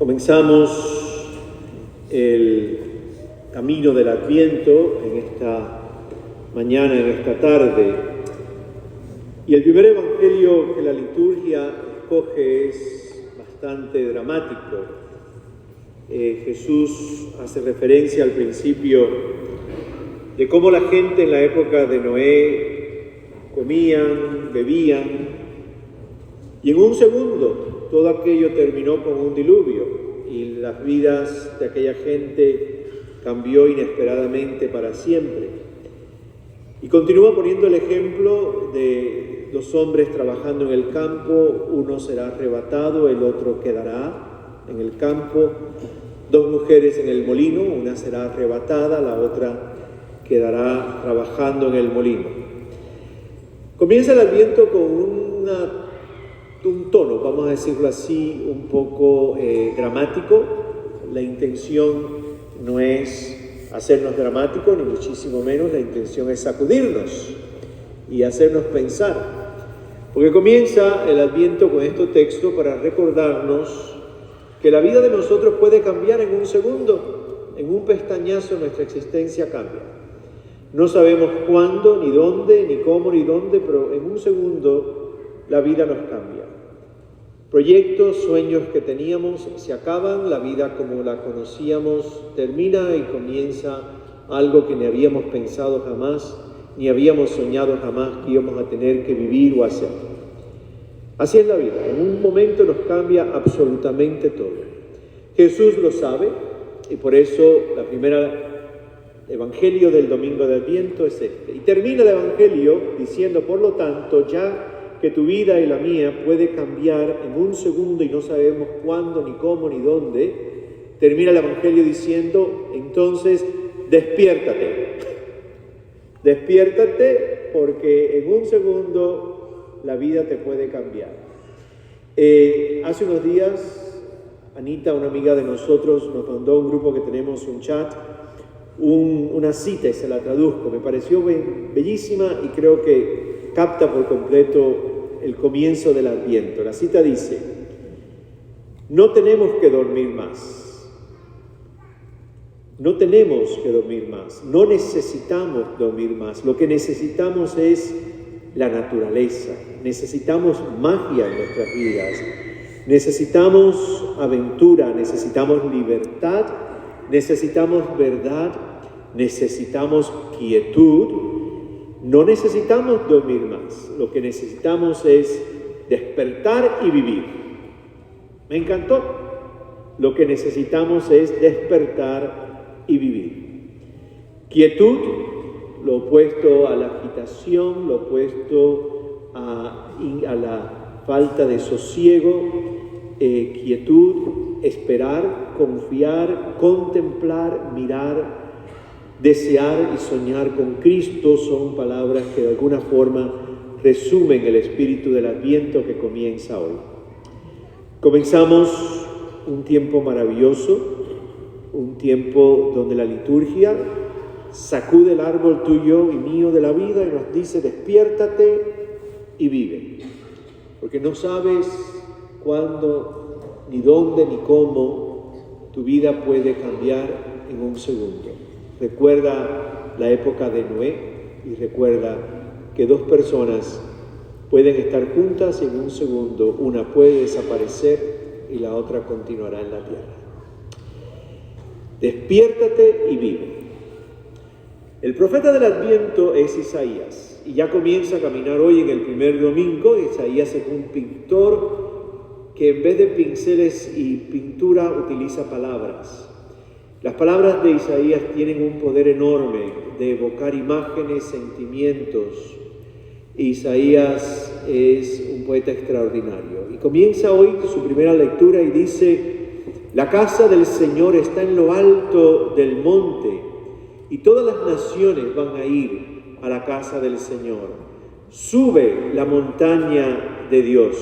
Comenzamos el camino del Adviento en esta mañana, en esta tarde. Y el primer evangelio que la liturgia escoge es bastante dramático. Jesús hace referencia al principio de cómo la gente en la época de Noé comían, bebían, y en un segundo todo aquello terminó con un diluvio y las vidas de aquella gente cambió inesperadamente para siempre. Y continúa poniendo el ejemplo de dos hombres trabajando en el campo, uno será arrebatado, el otro quedará en el campo, dos mujeres en el molino, una será arrebatada, la otra quedará trabajando en el molino. Comienza el Adviento con un tono, vamos a decirlo así, un poco dramático. La intención no es hacernos dramáticos, ni muchísimo menos, la intención es sacudirnos y hacernos pensar. Porque comienza el Adviento con este texto para recordarnos que la vida de nosotros puede cambiar en un segundo, en un pestañazo nuestra existencia cambia. No sabemos cuándo, ni dónde, ni cómo, ni dónde, pero en un segundo la vida nos cambia. Proyectos, sueños que teníamos se acaban, la vida como la conocíamos termina y comienza algo que ni habíamos pensado jamás, ni habíamos soñado jamás que íbamos a tener que vivir o hacer. Así es la vida, en un momento nos cambia absolutamente todo. Jesús lo sabe y por eso la primera evangelio del domingo de Adviento es este. Y termina el evangelio diciendo, por lo tanto, ya que tu vida y la mía puede cambiar en un segundo y no sabemos cuándo, ni cómo, ni dónde, termina el evangelio diciendo, entonces, despiértate. Despiértate porque en un segundo la vida te puede cambiar. Hace unos días, Anita, una amiga de nosotros, nos mandó un grupo que tenemos, un chat, una cita y se la traduzco. Me pareció bellísima y creo que capta por completo el comienzo del Adviento. La cita dice, no tenemos que dormir más. No tenemos que dormir más. No necesitamos dormir más. Lo que necesitamos es la naturaleza. Necesitamos magia en nuestras vidas. Necesitamos aventura, necesitamos libertad, necesitamos verdad, necesitamos quietud. No necesitamos dormir más, lo que necesitamos es despertar y vivir. Me encantó. Lo que necesitamos es despertar y vivir. Quietud, lo opuesto a la agitación, lo opuesto a la falta de sosiego. Quietud, esperar, confiar, contemplar, mirar, desear y soñar con Cristo son palabras que de alguna forma resumen el espíritu del Adviento que comienza hoy. Comenzamos un tiempo maravilloso, un tiempo donde la liturgia sacude el árbol tuyo y mío de la vida y nos dice, despiértate y vive. Porque no sabes cuándo, ni dónde, ni cómo tu vida puede cambiar en un segundo. Recuerda la época de Noé y recuerda que dos personas pueden estar juntas y en un segundo una puede desaparecer y la otra continuará en la tierra. Despiértate y vive. El profeta del Adviento es Isaías y ya comienza a caminar hoy en el primer domingo. Isaías es un pintor que en vez de pinceles y pintura utiliza palabras. Las palabras de Isaías tienen un poder enorme de evocar imágenes, sentimientos. Isaías es un poeta extraordinario. Y comienza hoy su primera lectura y dice, la casa del Señor está en lo alto del monte y todas las naciones van a ir a la casa del Señor. Sube la montaña de Dios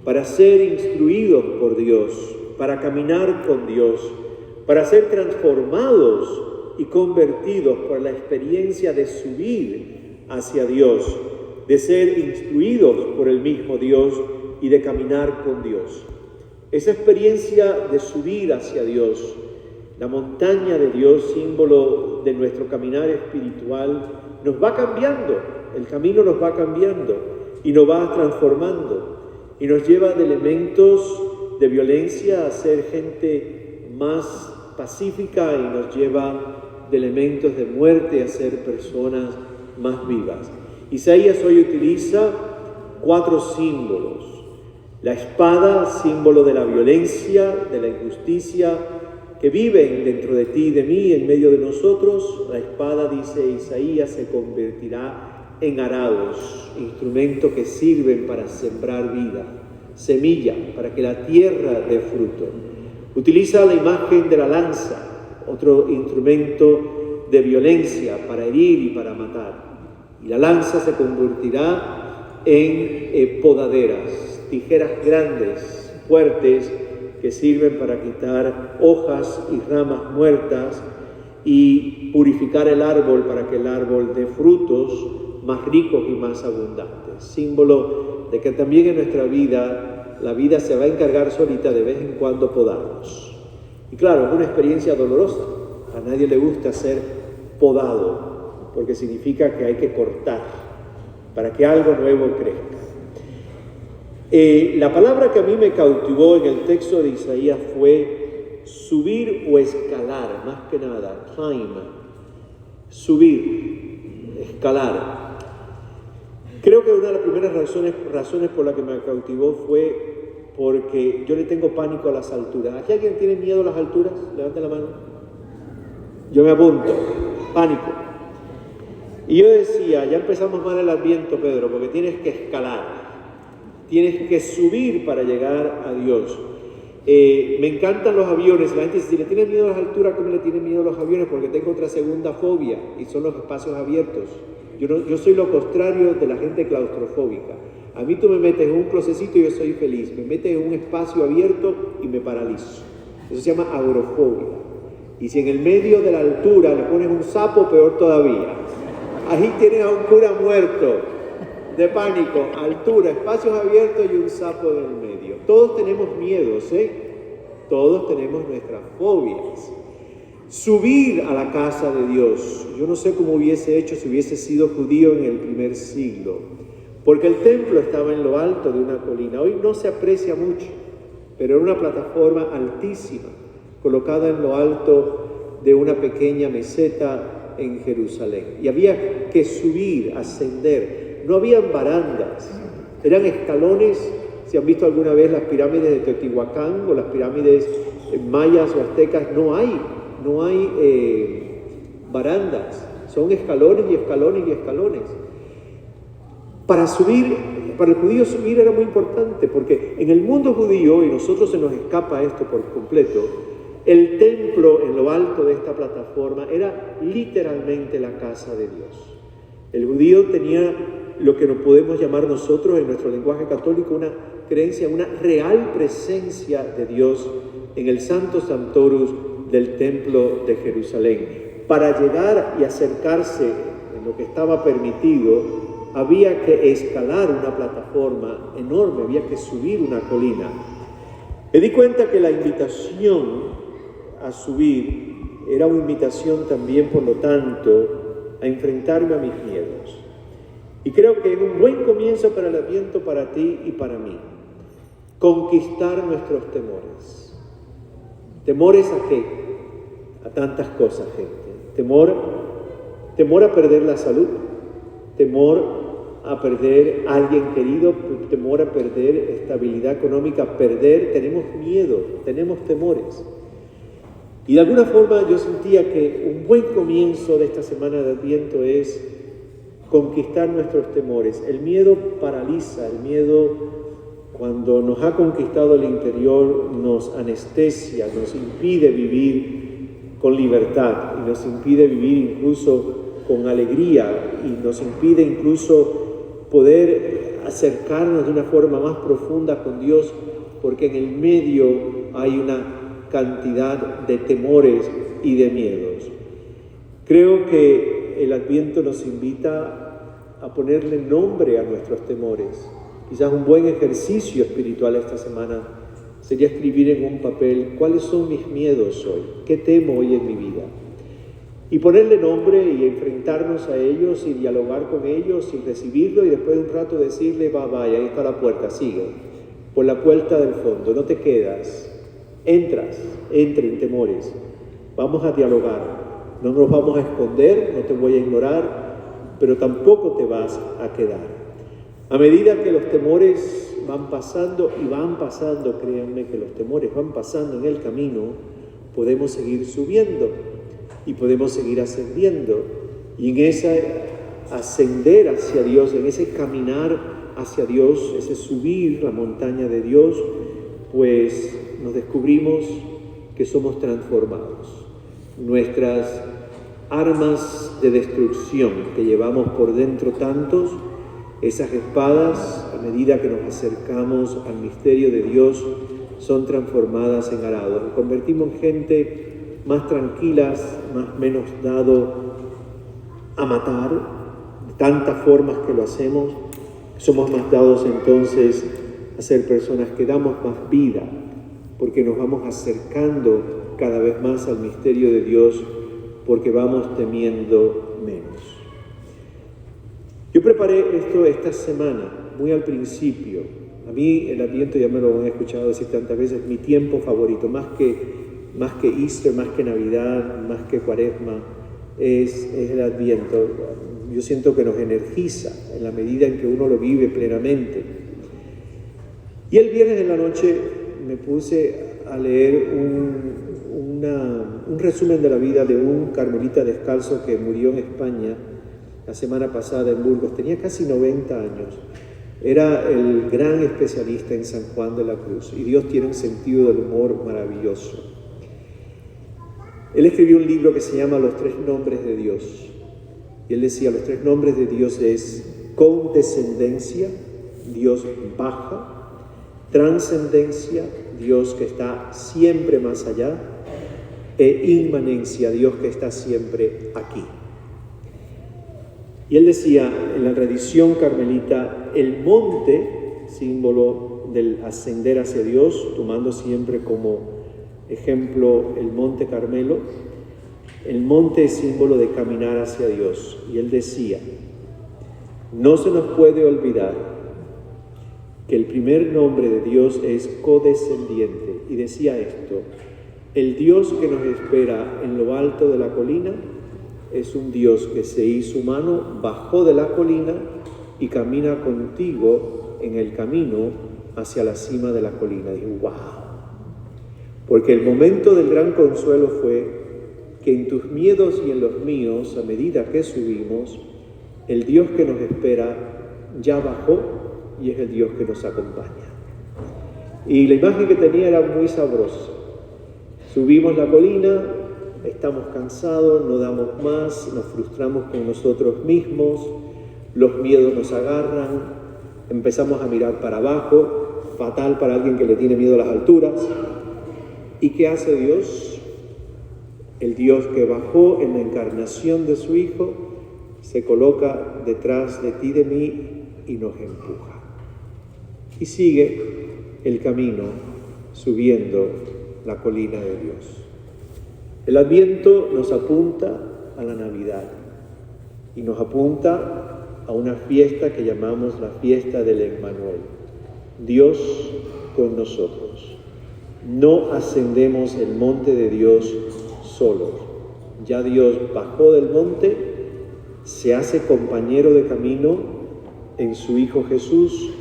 para ser instruidos por Dios, para caminar con Dios, para ser transformados y convertidos por la experiencia de subir hacia Dios, de ser instruidos por el mismo Dios y de caminar con Dios. esa experiencia de subir hacia Dios, la montaña de Dios, símbolo de nuestro caminar espiritual, nos va cambiando, el camino nos va cambiando y nos va transformando y nos lleva de elementos de violencia a ser gente más pacífica y nos lleva de elementos de muerte a ser personas más vivas. Isaías hoy utiliza 4 símbolos. La espada, símbolo de la violencia, de la injusticia, que viven dentro de ti y de mí, en medio de nosotros. La espada, dice Isaías, se convertirá en arados, instrumentos que sirven para sembrar vida, semilla, para que la tierra dé fruto. Utiliza la imagen de la lanza, otro instrumento de violencia para herir y para matar. Y la lanza se convertirá en podaderas, tijeras grandes, fuertes, que sirven para quitar hojas y ramas muertas y purificar el árbol para que el árbol dé frutos más ricos y más abundantes. Símbolo de que también en nuestra vida, la vida se va a encargar solita de vez en cuando podarnos. Y claro, es una experiencia dolorosa. A nadie le gusta ser podado, porque significa que hay que cortar para que algo nuevo crezca. La palabra que a mí me cautivó en el texto de Isaías fue subir o escalar, más que nada, climb, subir, escalar. Creo que una de las primeras razones por las que me cautivó fue porque yo le tengo pánico a las alturas. ¿Aquí alguien tiene miedo a las alturas? Levante la mano. Yo me apunto, pánico. Y yo decía, ya empezamos mal el Adviento, Pedro, porque tienes que escalar. Tienes que subir para llegar a Dios. Me encantan los aviones. La gente dice, si le tiene miedo a las alturas, ¿cómo le tiene miedo a los aviones? Porque tengo otra segunda fobia, y son los espacios abiertos. Yo soy lo contrario de la gente claustrofóbica. A mí tú me metes en un closecito y yo soy feliz. Me metes en un espacio abierto y me paralizo. Eso se llama agorafobia. Y si en el medio de la altura le pones un sapo, peor todavía. Ahí tienes a un cura muerto de pánico, altura, espacios abiertos y un sapo en el medio. Todos tenemos miedos, Todos tenemos nuestras fobias. Subir a la casa de Dios. Yo no sé cómo hubiese hecho si hubiese sido judío en el primer siglo, porque el templo estaba en lo alto de una colina. Hoy no se aprecia mucho, pero era una plataforma altísima, colocada en lo alto de una pequeña meseta en Jerusalén. Y había que subir, ascender. No habían barandas, eran escalones. Si han visto alguna vez las pirámides de Teotihuacán o las pirámides mayas o aztecas, no hay barandas, son escalones y escalones y escalones. Para el judío subir era muy importante, porque en el mundo judío, y nosotros se nos escapa esto por completo, el templo en lo alto de esta plataforma era literalmente la casa de Dios. El judío tenía lo que nos podemos llamar nosotros en nuestro lenguaje católico una creencia, una real presencia de Dios en el Santo Sanctorum del templo de Jerusalén. Para llegar y acercarse en lo que estaba permitido, había que escalar una plataforma enorme, había que subir una colina. Me di cuenta que la invitación a subir era una invitación también, por lo tanto, a enfrentarme a mis miedos. Y creo que es un buen comienzo para el Adviento, para ti y para mí. Conquistar nuestros temores. ¿Temores a qué? A tantas cosas, gente. Temor a perder la salud, temor a perder a alguien querido, temor a perder estabilidad económica, tenemos miedo, tenemos temores. Y de alguna forma yo sentía que un buen comienzo de esta semana de Adviento es conquistar nuestros temores. El miedo paraliza, el miedo cuando nos ha conquistado el interior nos anestesia, nos impide vivir con libertad y nos impide vivir incluso con alegría y nos impide incluso poder acercarnos de una forma más profunda con Dios, porque en el medio hay una cantidad de temores y de miedos. Creo que el Adviento nos invita a ponerle nombre a nuestros temores. Quizás un buen ejercicio espiritual esta semana sería escribir en un papel cuáles son mis miedos hoy, qué temo hoy en mi vida. Y ponerle nombre y enfrentarnos a ellos y dialogar con ellos y recibirlo y después de un rato decirle, vaya, ahí está la puerta, sigue. Por la puerta del fondo, no te quedas, entren temores, vamos a dialogar, no nos vamos a esconder, no te voy a ignorar, pero tampoco te vas a quedar. A medida que los temores van pasando, créanme que los temores van pasando en el camino, podemos seguir subiendo y podemos seguir ascendiendo. Y en ese ascender hacia Dios, en ese caminar hacia Dios, ese subir la montaña de Dios, pues nos descubrimos que somos transformados. Nuestras armas de destrucción que llevamos por dentro tantos, esas espadas, a medida que nos acercamos al misterio de Dios, son transformadas en arados. Nos convertimos en gente más tranquilas, menos dado a matar, de tantas formas que lo hacemos. Somos más dados entonces a ser personas que damos más vida, porque nos vamos acercando cada vez más al misterio de Dios, porque vamos temiendo menos. Yo preparé esto esta semana, muy al principio. A mí el Adviento, ya me lo han escuchado decir tantas veces, mi tiempo favorito, más que Easter, más que Navidad, más que Cuaresma, es el Adviento. Yo siento que nos energiza en la medida en que uno lo vive plenamente. Y el viernes en la noche me puse a leer un resumen de la vida de un carmelita descalzo que murió en España la semana pasada en Burgos. Tenía casi 90 años. Era el gran especialista en San Juan de la Cruz. Y Dios tiene un sentido del humor maravilloso. Él escribió un libro que se llama Los Tres Nombres de Dios. Y él decía, los tres nombres de Dios es condescendencia, Dios baja; trascendencia, Dios que está siempre más allá; e inmanencia, Dios que está siempre aquí. Y él decía, en la tradición carmelita, el monte, símbolo del ascender hacia Dios, tomando siempre como ejemplo el monte Carmelo, el monte es símbolo de caminar hacia Dios. Y él decía, no se nos puede olvidar que el primer nombre de Dios es codescendiente. Y decía esto, el Dios que nos espera en lo alto de la colina es un Dios que se hizo humano, bajó de la colina y camina contigo en el camino hacia la cima de la colina. Dije, wow. Porque el momento del gran consuelo fue que en tus miedos y en los míos, a medida que subimos, el Dios que nos espera ya bajó y es el Dios que nos acompaña. Y la imagen que tenía era muy sabrosa. Subimos la colina, estamos cansados, no damos más, nos frustramos con nosotros mismos, los miedos nos agarran, empezamos a mirar para abajo, fatal para alguien que le tiene miedo a las alturas. ¿Y qué hace Dios? El Dios que bajó en la encarnación de su Hijo se coloca detrás de ti, de mí, y nos empuja. Y sigue el camino subiendo la colina de Dios. El Adviento nos apunta a la Navidad y nos apunta a una fiesta que llamamos la fiesta del Emmanuel. Dios con nosotros. No ascendemos el monte de Dios solos. Ya Dios bajó del monte, se hace compañero de camino en su Hijo Jesús,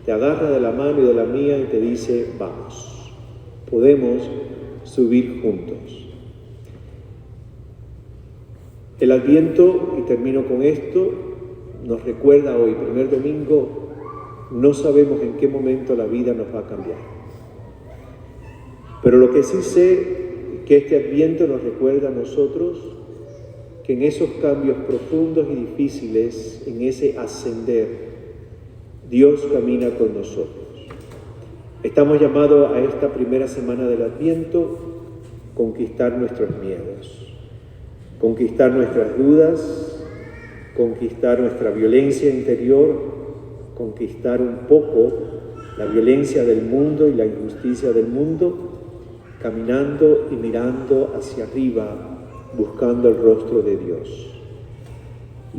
te agarra de la mano y de la mía y te dice, vamos, podemos subir juntos. El Adviento, y termino con esto, nos recuerda hoy, primer domingo, no sabemos en qué momento la vida nos va a cambiar. Pero lo que sí sé, que este Adviento nos recuerda a nosotros que en esos cambios profundos y difíciles, en ese ascender, Dios camina con nosotros. Estamos llamados a esta primera semana del Adviento conquistar nuestros miedos, conquistar nuestras dudas, conquistar nuestra violencia interior, conquistar un poco la violencia del mundo y la injusticia del mundo, caminando y mirando hacia arriba, buscando el rostro de Dios.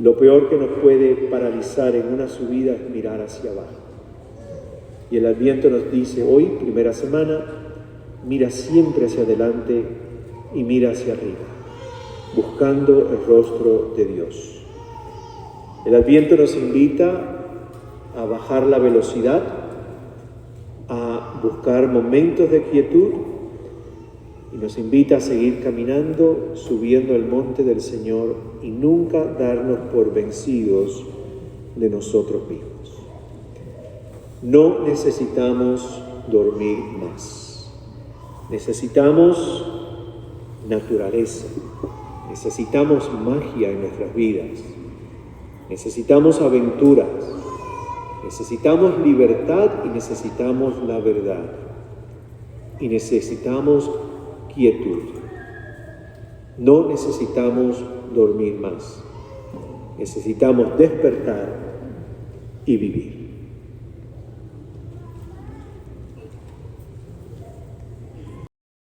Lo peor que nos puede paralizar en una subida es mirar hacia abajo. Y el Adviento nos dice hoy, primera semana, mira siempre hacia adelante y mira hacia arriba, buscando el rostro de Dios. El Adviento nos invita a bajar la velocidad, a buscar momentos de quietud y nos invita a seguir caminando, subiendo el monte del Señor y nunca darnos por vencidos de nosotros mismos. No necesitamos dormir más. Necesitamos naturaleza. Necesitamos magia en nuestras vidas. Necesitamos aventuras. Necesitamos libertad y necesitamos la verdad. Y necesitamos quietud. No necesitamos dormir más. Necesitamos despertar y vivir.